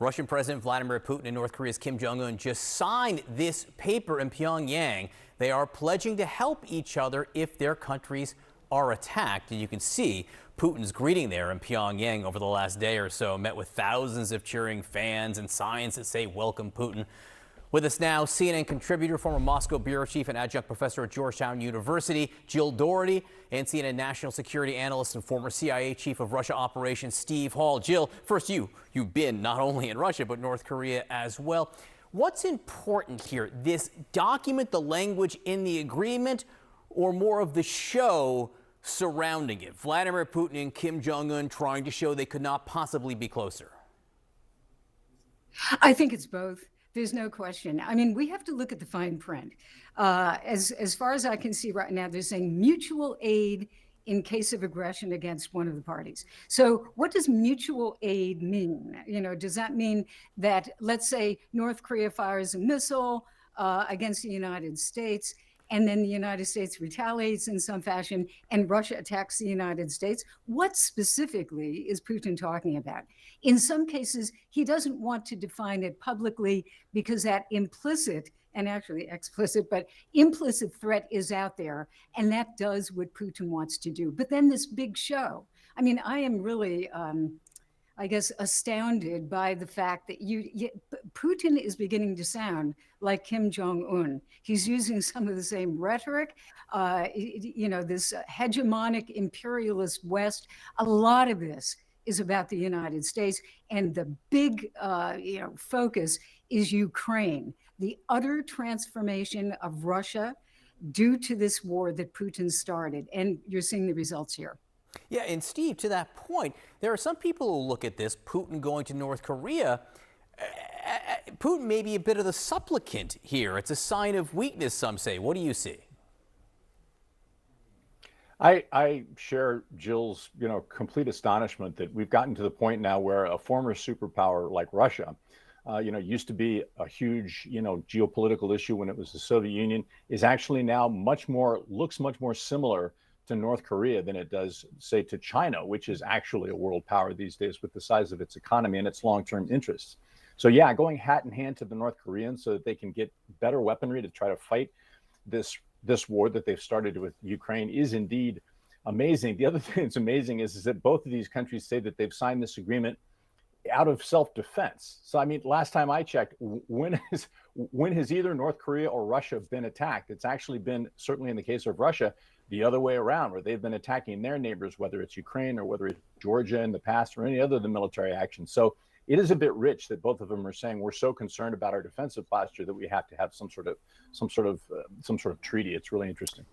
Russian President Vladimir Putin and North Korea's Kim Jong Un just signed this paper in Pyongyang. They are pledging to help each other if their countries are attacked. And you can see Putin's greeting there in Pyongyang over the last day or so, met with thousands of cheering fans and signs that say "Welcome Putin." With us now, CNN contributor, former Moscow bureau chief and adjunct professor at Georgetown University, Jill Doherty, and CNN national security analyst and former CIA chief of Russia operations, Steve Hall. Jill, first, you've been not only in Russia, but North Korea as well. What's important here, this document, the language in the agreement, or more of the show surrounding it? Vladimir Putin and Kim Jong Un trying to show they could not possibly be closer. I think it's both. There's no question. I mean, we have to look at the fine print. As far as I can see right now, they're saying mutual aid in case of aggression against one of the parties. So what does mutual aid mean? You know, does that mean that, let's say, North Korea fires a missile against the United States, and then the United States retaliates in some fashion, and Russia attacks the United States? What specifically is Putin talking about? In some cases, he doesn't want to define it publicly because that implicit, and actually explicit, but implicit threat is out there, and that does what Putin wants to do. But then this big show. I mean, I am really, I guess, astounded by the fact that Putin is beginning to sound like Kim Jong Un. He's using some of the same rhetoric, you know, this hegemonic imperialist West. A lot of this is about the United States, and the big, focus is Ukraine, the utter transformation of Russia due to this war that Putin started, and you're seeing the results here. Yeah, and Steve, to that point, there are some people who look at this, Putin going to North Korea. Putin may be a bit of the supplicant here. It's a sign of weakness, some say. What do you see? I share Jill's, complete astonishment that we've gotten to the point now where a former superpower like Russia, used to be a huge, geopolitical issue when it was the Soviet Union, is actually now looks much more similar to North Korea than it does, say, to China, which is actually a world power these days with the size of its economy and its long-term interests. So yeah, going hat in hand to the North Koreans so that they can get better weaponry to try to fight this war that they've started with Ukraine is indeed amazing. The other thing that's amazing is that both of these countries say that they've signed this agreement out of self-defense. So I mean, last time I checked, when has either North Korea or Russia been attacked? It's actually been, certainly in the case of Russia, the other way around, where they've been attacking their neighbors, whether it's Ukraine or whether it's Georgia in the past or any other of the military action. So it is a bit rich that both of them are saying we're so concerned about our defensive posture that we have to have some sort of treaty. It's really interesting.